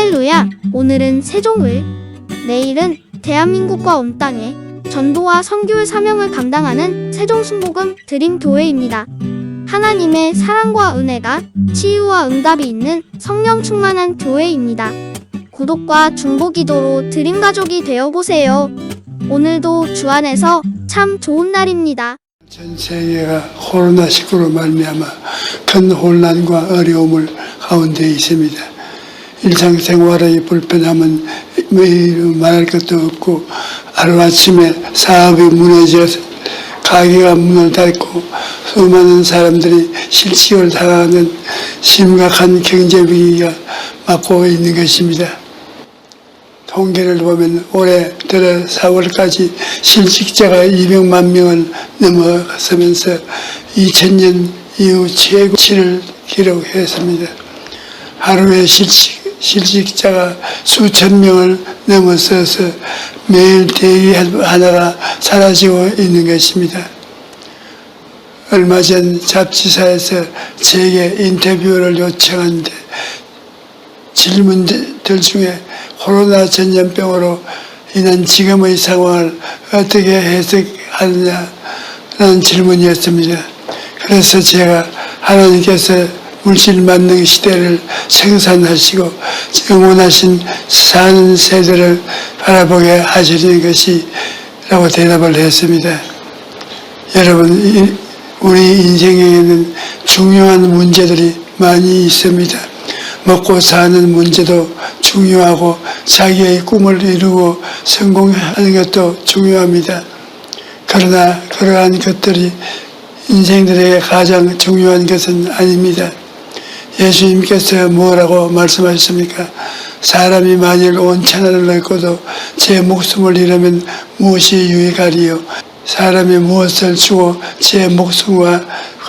할렐루야! 오늘은 세종을, 내일은 대한민국과 온 땅에 전도와 선교의 사명을 감당하는 세종순복음 드림교회입니다. 하나님의 사랑과 은혜가 치유와 응답이 있는 성령 충만한 교회입니다. 구독과 중보기도로 드림가족이 되어보세요. 오늘도 주 안에서 참 좋은 날입니다. 전 세계가 코로나19로 말미암아 큰 혼란과 어려움을 가운데 있습니다. 일상생활의 불편함은 말할 것도 없고 하루아침에 사업이 무너져서 가게가 문을 닫고 수많은 사람들이 실직을 당하는 심각한 경제위기가 맞고 있는 것입니다. 통계를 보면 올해 들어 4월까지 실직자가 200만 명을 넘어서면서 2000년 이후 최고치를 기록했습니다. 하루에 실직자가 수천 명을 넘어서서 매일 대기 하나가 사라지고 있는 것입니다. 얼마 전 잡지사에서 제게 인터뷰를 요청하는데 질문들 중에 코로나 전염병으로 인한 지금의 상황을 어떻게 해석하느냐라는 질문이었습니다. 그래서 제가 하나님께서 물질 만능 시대를 생산하시고 영원하신 사는 세대를 바라보게 하시는 것이라고 대답을 했습니다. 여러분, 우리 인생에는 중요한 문제들이 많이 있습니다. 먹고 사는 문제도 중요하고 자기의 꿈을 이루고 성공하는 것도 중요합니다. 그러나 그러한 것들이 인생들에게 가장 중요한 것은 아닙니다. 예수님께서 뭐라고 말씀하셨습니까? 사람이 만일 온 천하를 얻고도 제 목숨을 잃으면 무엇이 유익하리요? 사람이 무엇을 주고 제 목숨과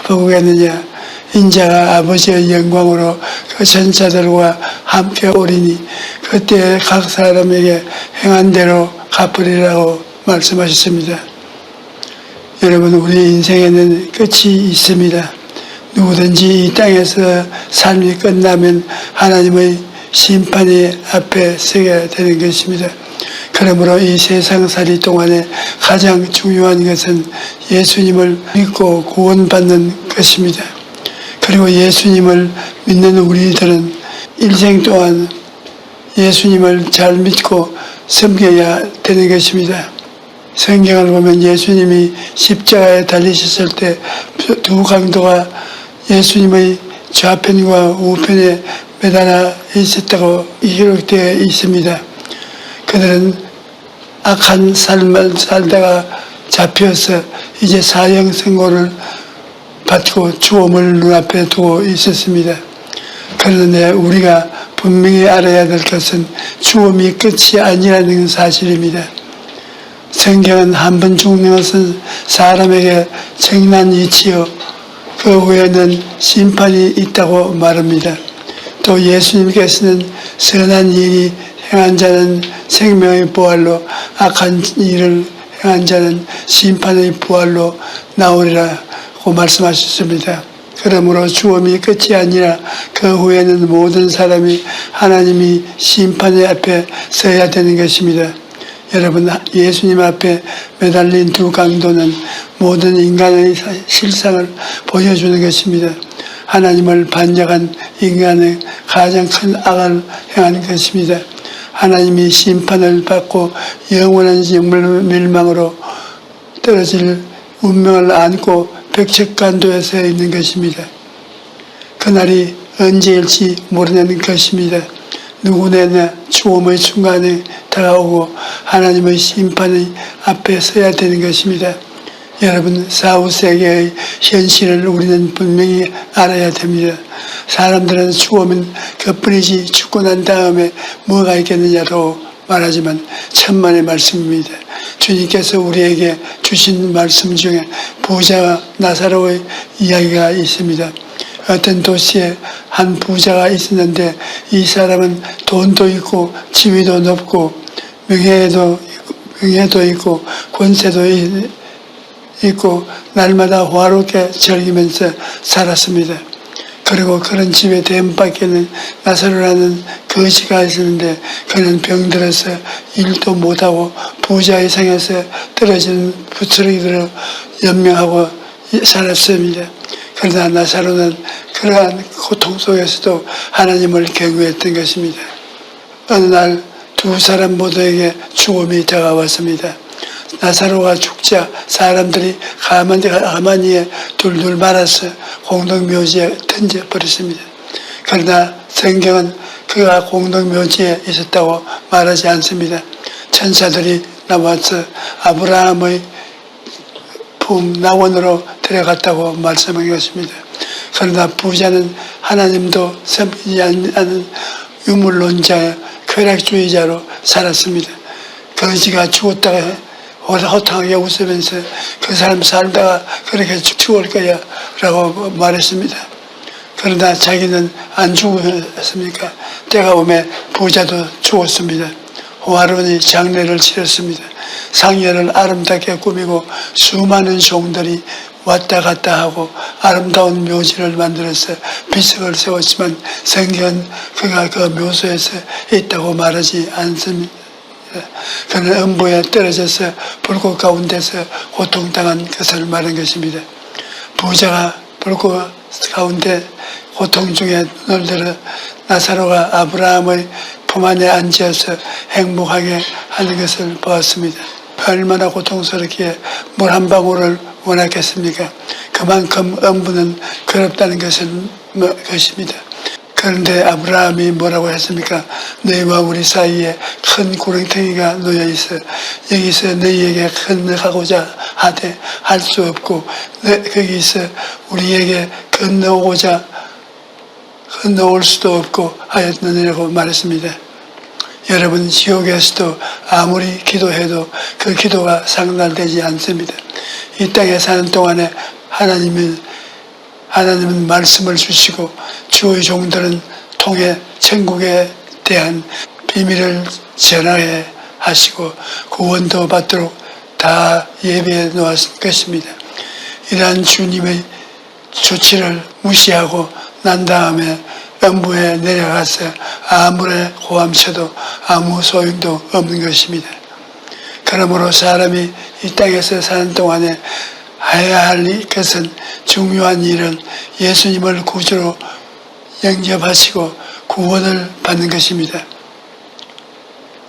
보겠느냐? 인자가 아버지의 영광으로 그 전사들과 함께 오리니 그때 각 사람에게 행한 대로 갚으리라고 말씀하셨습니다. 여러분, 우리 인생에는 끝이 있습니다. 누구든지 이 땅에서 삶이 끝나면 하나님의 심판이 앞에 서게 되는 것입니다. 그러므로 이 세상살이 동안에 가장 중요한 것은 예수님을 믿고 구원받는 것입니다. 그리고 예수님을 믿는 우리들은 일생 동안 예수님을 잘 믿고 섬겨야 되는 것입니다. 성경을 보면 예수님이 십자가에 달리셨을 때 두 강도가 예수님의 좌편과 우편에 매달아 있었다고 기록되어 있습니다. 그들은 악한 삶을 살다가 잡혀서 이제 사형 선고를 받고 죽음을 눈앞에 두고 있었습니다. 그런데 우리가 분명히 알아야 될 것은 죽음이 끝이 아니라는 사실입니다. 성경은 한 번 죽는 것은 사람에게 정난이치요 그 후에는 심판이 있다고 말합니다. 또 예수님께서는 선한 일이 행한 자는 생명의 부활로 악한 일을 행한 자는 심판의 부활로 나오리라고 말씀하셨습니다. 그러므로 죽음이 끝이 아니라 그 후에는 모든 사람이 하나님이 심판의 앞에 서야 되는 것입니다. 여러분, 예수님 앞에 매달린 두 강도는 모든 인간의 실상을 보여주는 것입니다. 하나님을 반역한 인간의 가장 큰 악을 행한 것입니다. 하나님이 심판을 받고 영원한 멸망으로 떨어질 운명을 안고 백척간도에 서 있는 것입니다. 그날이 언제일지 모르는 것입니다. 누구나 죽음의 순간에 다가오고 하나님의 심판의 앞에 서야 되는 것입니다. 여러분, 사후세계의 현실을 우리는 분명히 알아야 됩니다. 사람들은 죽으면 그뿐이지 죽고 난 다음에 뭐가 있겠느냐고 말하지만 천만의 말씀입니다. 주님께서 우리에게 주신 말씀 중에 부자와 나사로의 이야기가 있습니다. 어떤 도시에 한 부자가 있었는데 이 사람은 돈도 있고 지위도 높고 명예도 있고 권세도 있고 날마다 화롭게 즐기면서 살았습니다. 그리고 그런 집에 대문밖에는 나사로라는 거지가 있었는데 그는 병들어서 일도 못하고 부자의 상에서 떨어지는 부스러기들로 연명하고 살았습니다. 그러나 나사로는 그러한 고통 속에서도 하나님을 경외했던 것입니다. 어느 날 두 사람 모두에게 죽음이 다가왔습니다. 나사로가 죽자 사람들이 가만히에 둘둘 말아서 공동묘지에 던져버렸습니다. 그러나 성경은 그가 공동묘지에 있었다고 말하지 않습니다. 천사들이 나와서 아브라함의 품 나원으로 데려갔다고 말씀한 것입니다. 그러나 부자는 하나님도 섬기지 않는 유물론자의 쾌락주의자로 살았습니다. 거지가 죽었다가 호탕하게 웃으면서 그 사람 살다가 그렇게 죽을 거야 라고 말했습니다. 그러나 자기는 안 죽었습니까? 때가 오면 부자도 죽었습니다. 호화론이 장례를 치렀습니다. 상여를 아름답게 꾸미고 수많은 종들이 왔다 갔다 하고 아름다운 묘지를 만들어서 비석을 세웠지만 성경은 그가 그 묘소에서 있다고 말하지 않습니다. 그는 음부에 떨어져서 불꽃 가운데서 고통당한 것을 말한 것입니다. 부자가 불꽃 가운데 고통 중에 눈을 들어 나사로가 아브라함의 품 안에 앉아서 행복하게 하는 것을 보았습니다. 얼마나 고통스럽기에 물 한 방울을 원하겠습니까? 그만큼 음부는 괴롭다는 것입니다. 그런데 아브라함이 뭐라고 했습니까? 너희와 우리 사이에 큰 구렁텅이가 놓여 있어 여기서 너희에게 건너가고자 하되 할 수 없고 거기서 우리에게 건너올 수도 없고 하였느니라고 말했습니다. 여러분, 지옥에서도 아무리 기도해도 그 기도가 상달되지 않습니다. 이 땅에 사는 동안에 하나님은 말씀을 주시고 주의 종들은 통해 천국에 대한 비밀을 전하게 하시고 구원도 받도록 다 예배해 놓았을 것입니다. 이러한 주님의 조치를 무시하고 난 다음에 음부에 내려가서 아무리 고함쳐도 아무 소용도 없는 것입니다. 그러므로 사람이 이 땅에서 사는 동안에 해야 할 것은 중요한 일은 예수님을 구주로 영접하시고 구원을 받는 것입니다.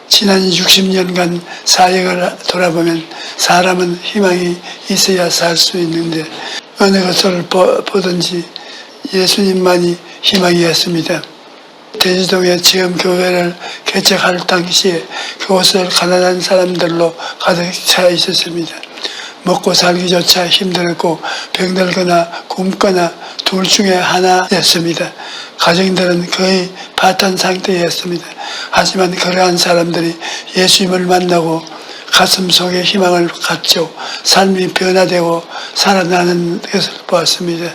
지난 60년간 사역을 돌아보면 사람은 희망이 있어야 살 수 있는데 어느 것을 보든지 예수님만이 희망이었습니다. 대지동에 처음 교회를 개척할 당시에 그곳을 가난한 사람들로 가득 차 있었습니다. 먹고 살기조차 힘들었고 병들거나 굶거나 둘 중에 하나였습니다. 가정들은 거의 파탄 상태였습니다. 하지만 그러한 사람들이 예수님을 만나고 가슴 속에 희망을 갖죠. 삶이 변화되고 살아나는 것을 보았습니다.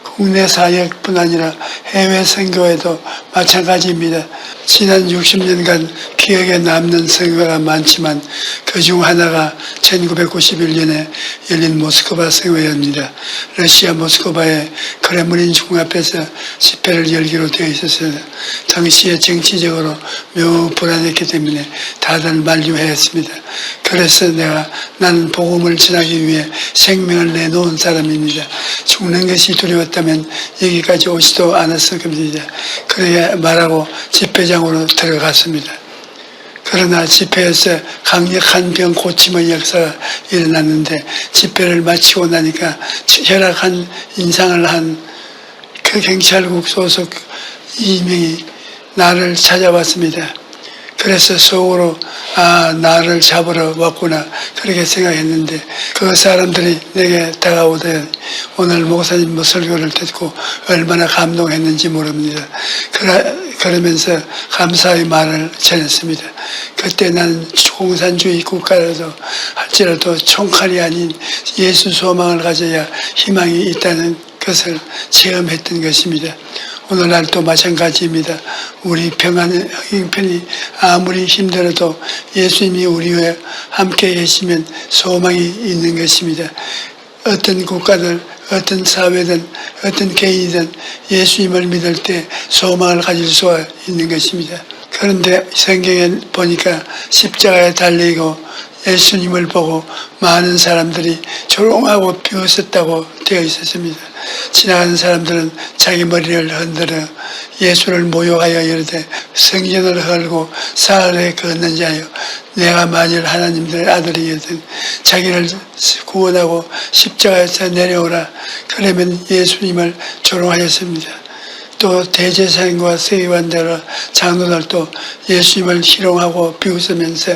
국내 사역뿐 아니라 해외 선교에도 마찬가지입니다. 지난 60년간 기억에 남는 선교가 많지만 그중 하나가 1991년에 열린 모스크바 선교회입니다. 러시아 모스크바의 크레므린 궁 앞에서 집회를 열기로 되어 있었어요. 당시에 정치적으로 매우 불안했기 때문에 다들 만류했습니다. 그래서 나는 복음을 전하기 위해 생명을 내놓은 사람입니다. 죽는 것이 두려웠다면 여기까지 오지도 않았을 겁니다. 그렇게 말하고 집회장으로 들어갔습니다. 그러나 집회에서 강력한 병 고침의 역사가 일어났는데 집회를 마치고 나니까 혈압한 인상을 한 그 경찰국 소속 2명이 나를 찾아왔습니다. 그래서 속으로 나를 잡으러 왔구나 그렇게 생각했는데 그 사람들이 내게 다가오더니 오늘 목사님 설교를 듣고 얼마나 감동했는지 모릅니다. 그러면서 감사의 말을 전했습니다. 그때 나는 공산주의 국가라도 할지라도 총칼이 아닌 예수 소망을 가져야 희망이 있다는 것을 체험했던 것입니다. 오늘날도 마찬가지입니다. 우리 평안의 형편이 아무리 힘들어도 예수님이 우리와 함께 계시면 소망이 있는 것입니다. 어떤 국가들, 어떤 사회든 어떤 개인이든 예수님을 믿을 때 소망을 가질 수가 있는 것입니다. 그런데 성경에 보니까 십자가에 달리고 예수님을 보고 많은 사람들이 조롱하고 비웃었다고 되어 있었습니다. 지나가는 사람들은 자기 머리를 흔들어 예수를 모욕하여 이르되 성전을 헐고 사흘에 걷는 자여 내가 만일 하나님들의 아들이거든 자기를 구원하고 십자가에서 내려오라. 그러면 예수님을 조롱하였습니다. 또 대제사장과 세리관들 장로들도 예수님을 희롱하고 비웃으면서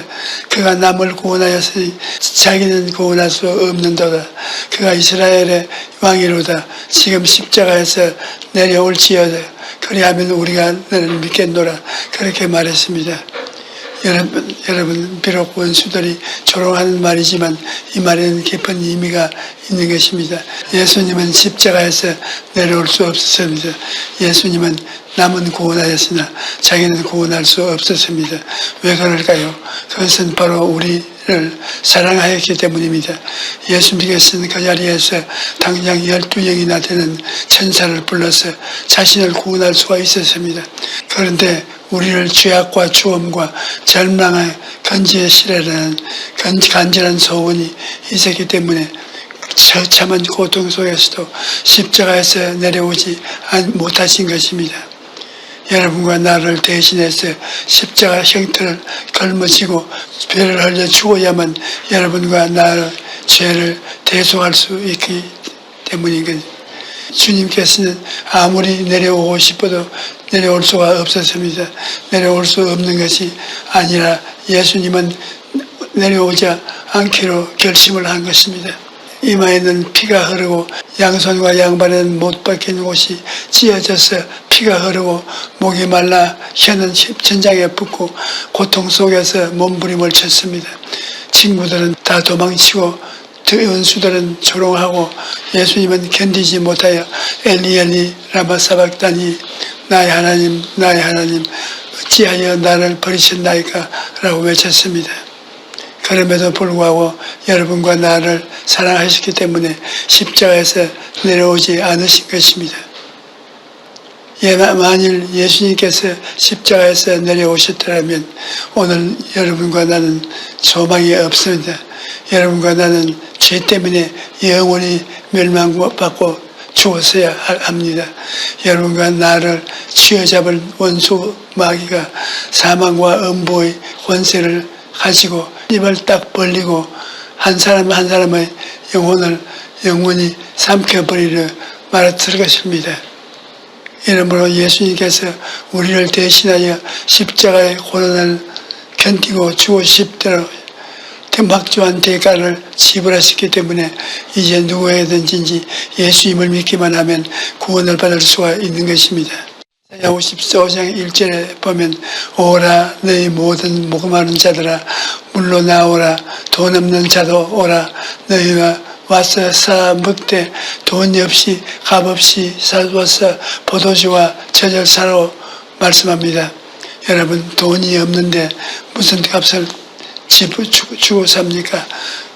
그가 남을 구원하였으니 자기는 구원할 수 없는도다. 그가 이스라엘의 왕이로다. 지금 십자가에서 내려올지어다. 그리하면 우리가 너를 믿겠노라. 그렇게 말했습니다. 여러분 비록 원수들이 조롱하는 말이지만 이 말에는 깊은 의미가 있는 것입니다. 예수님은 십자가에서 내려올 수 없었습니다. 예수님은 남은 구원하였으나 자기는 구원할 수 없었습니다. 왜 그럴까요? 그것은 바로 우리를 사랑하였기 때문입니다. 예수님께서는 그 자리에서 당장 12명이나 되는 천사를 불러서 자신을 구원할 수가 있었습니다. 그런데 우리를 죄악과 추움과 절망의 건지의 시래라는 간절한 소원이 있었기 때문에 처참한 고통 속에서도 십자가에서 내려오지 못하신 것입니다. 여러분과 나를 대신해서 십자가 형태를 걸머지고 배를 흘려 죽어야만 여러분과 나의 죄를 대속할 수 있기 때문인 것입니다. 주님께서는 아무리 내려오고 싶어도 내려올 수가 없었습니다. 내려올 수 없는 것이 아니라 예수님은 내려오지 않기로 결심을 한 것입니다. 이마에는 피가 흐르고 양손과 양발에는 못 박힌 옷이 찢어져서 피가 흐르고 목이 말라 혀는 천장에 붙고 고통 속에서 몸부림을 쳤습니다. 친구들은 다 도망치고 원수들은 조롱하고 예수님은 견디지 못하여 엘리 엘리 라마 사박다니 나의 하나님 어찌하여 나를 버리셨나이까 라고 외쳤습니다. 그럼에도 불구하고 여러분과 나를 사랑하셨기 때문에 십자가에서 내려오지 않으신 것입니다. 만일 예수님께서 십자가에서 내려오셨더라면 오늘 여러분과 나는 소망이 없습니다. 여러분과 나는 죄 때문에 영원히 멸망받고 죽었어야 합니다. 여러분과 나를 쥐어잡을 원수 마귀가 사망과 음보의 권세를 가지고 입을 딱 벌리고 한 사람 한 사람의 영혼을 영원히 삼켜버리려 말았을 것입니다. 이러므로 예수님께서 우리를 대신하여 십자가의 고난을 견디고 죽으십대로 막중한 대가를 지불하셨기 때문에 이제 누구에든지 예수님을 믿기만 하면 구원을 받을 수가 있는 것입니다. 이사야 54장 1절에 보면 오라 너희 모든 목마른 자들아 물로 나오라 돈 없는 자도 오라 너희가 와서 사 먹되 돈 없이 값 없이 사와서 포도주와 저절사로 말씀합니다. 여러분 돈이 없는데 무슨 값을 주고 삽니까?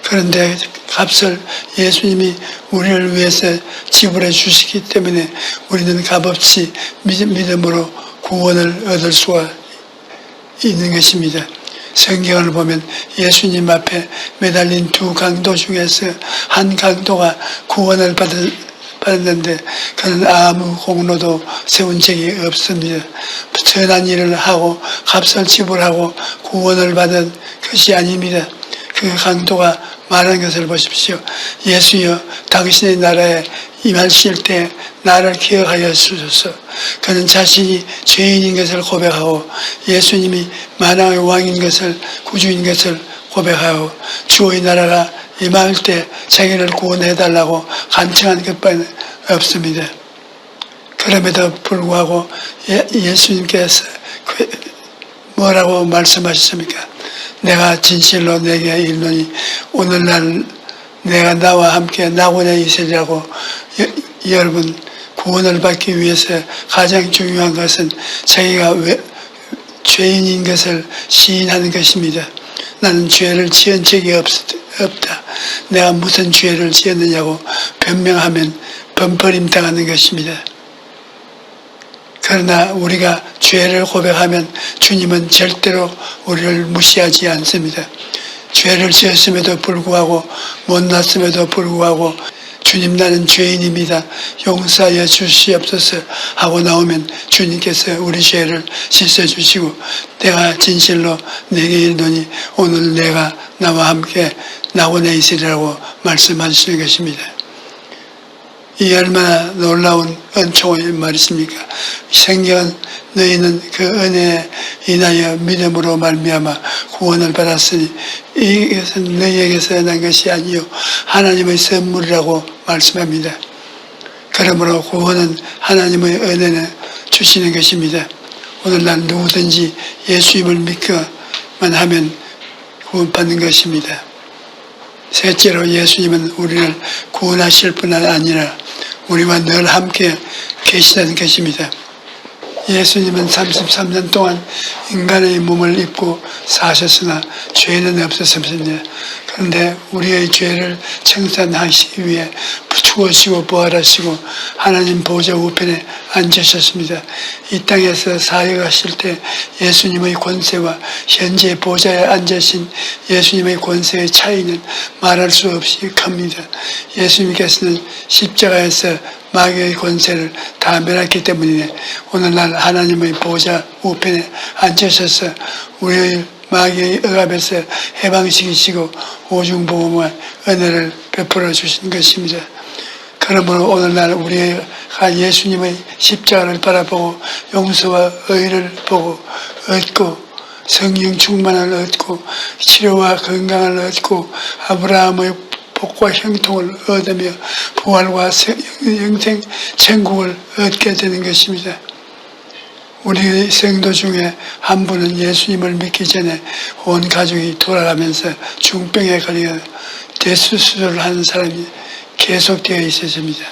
그런데 값을 예수님이 우리를 위해서 지불해 주시기 때문에 우리는 값없이 믿음으로 구원을 얻을 수가 있는 것입니다. 성경을 보면 예수님 앞에 매달린 두 강도 중에서 한 강도가 구원을 받았는데 그는 아무 공로도 세운 적이 없습니다. 선한 일을 하고 값을 지불하고 구원을 받은 것이 아닙니다. 그 강도가 말한 것을 보십시오. 예수여 당신의 나라에 임하실 때 나를 기억하여 주소서. 그는 자신이 죄인인 것을 고백하고 예수님이 만왕의 왕인 것을 구주인 것을 고백하고 주의 나라가 임할 때 자기를 구원해달라고 간청한 것뿐 없습니다. 그럼에도 불구하고 예수님께서 뭐라고 말씀하셨습니까? 내가 진실로 내게 이르노니 오늘날 내가 나와 함께 낙원에 있으리라고. 여러분 구원을 받기 위해서 가장 중요한 것은 자기가 죄인인 것을 시인하는 것입니다. 나는 죄를 지은 적이 없다. 내가 무슨 죄를 지었느냐고 변명하면 번버림당하는 것입니다. 그러나 우리가 죄를 고백하면 주님은 절대로 우리를 무시하지 않습니다. 죄를 지었음에도 불구하고 못났음에도 불구하고 주님 나는 죄인입니다. 용서하여 주시옵소서 하고 나오면 주님께서 우리 죄를 씻어주시고 내가 진실로 내게 이르노니 오늘 내가 나와 함께 나오내 있으리라고 말씀하시는 것입니다. 이 얼마나 놀라운 은총의 말이십니까? 성경은 너희는 그 은혜에 인하여 믿음으로 말미암아 구원을 받았으니 이것은 너희에게서 난 것이 아니요 하나님의 선물이라고 말씀합니다. 그러므로 구원은 하나님의 은혜는 주시는 것입니다. 오늘날 누구든지 예수님을 믿기만 하면 구원받는 것입니다. 셋째로 예수님은 우리를 구원하실 뿐 아니라 우리와 늘 함께 계시다는 것입니다. 예수님은 33년 동안 인간의 몸을 입고 사셨으나 죄는 없었습니다. 그런데 우리의 죄를 청산하시기 위해 죽으시고 부활하시고 하나님 보좌 우편에 앉으셨습니다. 이 땅에서 사역하실 때 예수님의 권세와 현재 보좌에 앉으신 예수님의 권세의 차이는 말할 수 없이 큽니다. 예수님께서는 십자가에서 마귀의 권세를 다 멸했기 때문에 오늘날 하나님의 보좌 우편에 앉으셔서 우리의 마귀의 억압에서 해방시키시고 오중복음과 은혜를 베풀어 주신 것입니다. 그러므로 오늘날 우리가 예수님의 십자가를 바라보고 용서와 의를 보고 얻고 성령 충만을 얻고 치료와 건강을 얻고 아브라함의 복과 형통을 얻으며 부활과 영생 천국을 얻게 되는 것입니다. 우리 성도 중에 한 분은 예수님을 믿기 전에 온 가족이 돌아가면서 중병에 걸려 대수술을 하는 사람이 계속되어 있었습니다.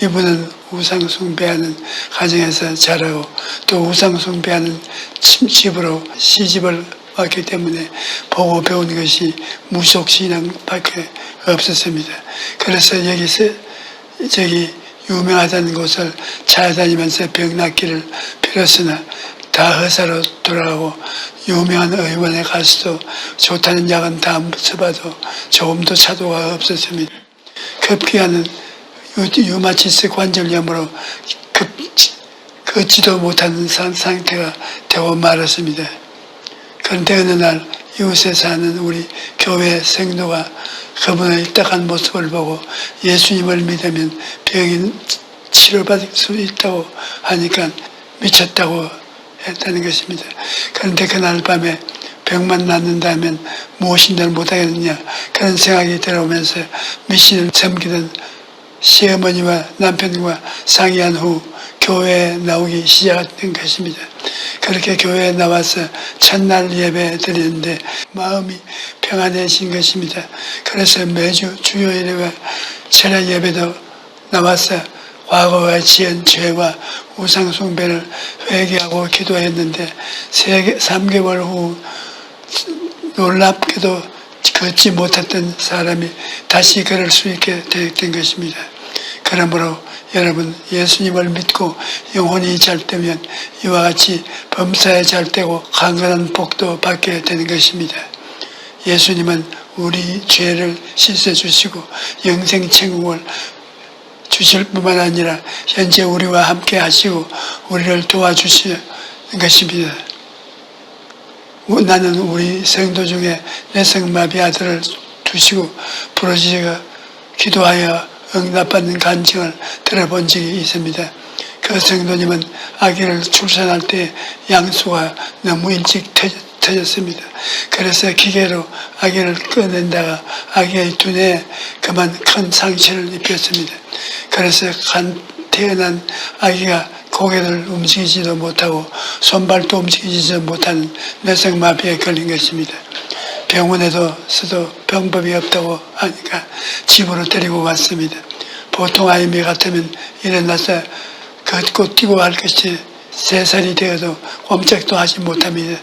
이분은 우상 숭배하는 가정에서 자라고 또 우상 숭배하는 집으로 시집을 왔기 때문에 보고 배운 것이 무속신앙밖에 없었습니다. 그래서 여기서 유명하다는 곳을 찾아다니면서 병 낫기를 빌었으나 다 허사로 돌아가고 유명한 의원에 가서도 좋다는 약은 다 써봐도 조금도 차도가 없었습니다. 급기야는 유마티스 관절염으로 걷지도 못하는 상태가 되고 말았습니다. 그런데 어느 날 이웃에 사는 우리 교회 성도가 그분의 딱한 모습을 보고 예수님을 믿으면 병이 치료받을 수 있다고 하니까 미쳤다고 했다는 것입니다. 그런데 그날 밤에 병만 낫는다면 무엇인들 못하겠느냐 그런 생각이 들어오면서 미신을 섬기던 시어머니와 남편과 상의한 후 교회에 나오기 시작된 것입니다. 그렇게 교회에 나와서 첫날 예배 드리는데 마음이 평안해진 것입니다. 그래서 매주 주요일과 철야 예배도 나와서 과거에 지은 죄와 우상숭배를 회개하고 기도했는데 3개월 후 놀랍게도 걷지 못했던 사람이 다시 걸을 수 있게 된 것입니다. 그러므로 여러분 예수님을 믿고 영혼이 잘 되면 이와 같이 범사에 잘 되고 강건한 복도 받게 되는 것입니다. 예수님은 우리 죄를 씻어주시고 영생천국을 주실 뿐만 아니라 현재 우리와 함께 하시고 우리를 도와주시는 것입니다. 나는 우리 성도 중에 내성마비 아들을 두시고 부러지가 기도하여 응답받는 간증을 들어본 적이 있습니다. 그 성도님은 아기를 출산할 때 양수가 너무 일찍 터졌습니다. 그래서 기계로 아기를 꺼낸다가 아기의 두뇌에 그만 큰 상처를 입혔습니다. 그래서 태어난 아기가 고개를 움직이지도 못하고 손발도 움직이지도 못하는 뇌성마비에 걸린 것입니다. 병원에서도 방법이 없다고 하니까 집으로 데리고 왔습니다. 보통 아이미 같으면 일어나서 걷고 뛰고 할 것이 3살이 되어도 꼼짝도 하지 못합니다.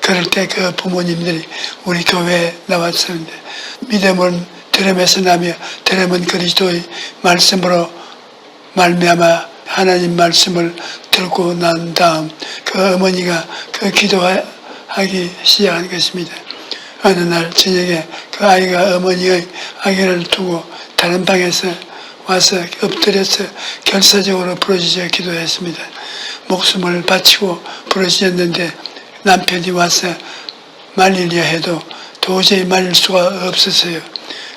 그럴 때 그 부모님들이 우리 교회에 나왔었는데 믿음은 들음에서 나며 들음은 그리스도의 말씀으로 말미암아 하나님 말씀을 듣고 난 다음 그 어머니가 그 기도하기 시작한 것입니다. 어느 날 저녁에 그 아이가 어머니의 아기를 두고 다른 방에서 와서 엎드려서 결사적으로 부르짖어 기도했습니다. 목숨을 바치고 부르짖었는데 남편이 와서 말리려 해도 도저히 말릴 수가 없었어요.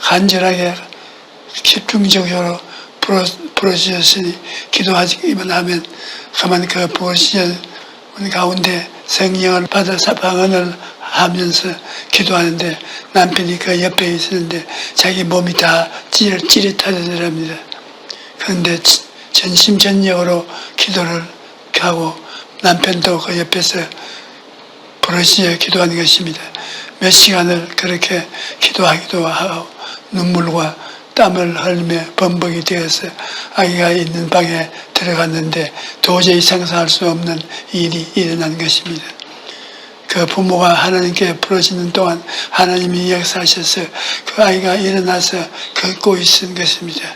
간절하게 집중적으로 부르짖었으니 기도하기만 하면 가만 그 부르짖은 가운데 성령을 받아서 방언을 하면서 기도하는데 남편이 그 옆에 있었는데 자기 몸이 다 찌릿하더랍니다. 그런데 전심전력으로 기도를 하고 남편도 그 옆에서 부르짖어 기도하는 것입니다. 몇 시간을 그렇게 기도하기도 하고 눈물과 땀을 흘리며 범벅이 되어서 아기가 있는 방에 들어갔는데 도저히 상상할 수 없는 일이 일어난 것입니다. 그 부모가 하나님께 부르짖는 동안 하나님이 역사하셔서 그 아이가 일어나서 걷고 있는 것입니다.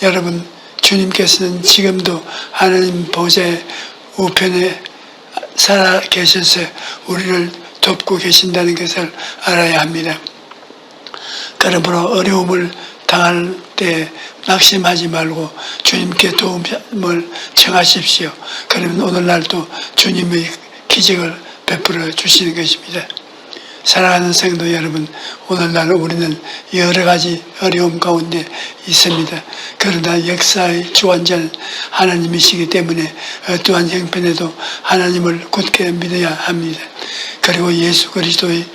여러분, 주님께서는 지금도 하나님 보좌의 우편에 살아 계셔서 우리를 돕고 계신다는 것을 알아야 합니다. 그러므로 어려움을 당할 때 낙심하지 말고 주님께 도움을 청하십시오. 그러면 오늘날도 주님의 기적을 베풀어 주시는 것입니다. 사랑하는 성도 여러분, 오늘날 우리는 여러 가지 어려움 가운데 있습니다. 그러나 역사의 주관자는 하나님이시기 때문에 어떠한 형편에도 하나님을 굳게 믿어야 합니다. 그리고 예수 그리스도의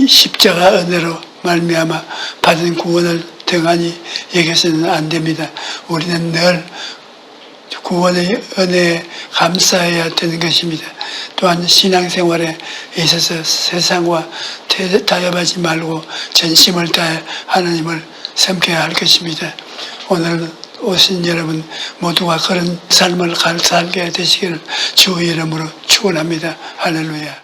십자가 은혜로 말미암아 받은 구원을 등한히 여겨서는 안 됩니다. 우리는 늘 구원의 은혜에 감사해야 되는 것입니다. 또한 신앙생활에 있어서 세상과 타협하지 말고 전심을 다해 하나님을 섬겨야 할 것입니다. 오늘 오신 여러분 모두가 그런 삶을 살게 되시기를 주의 이름으로 축원합니다. 할렐루야.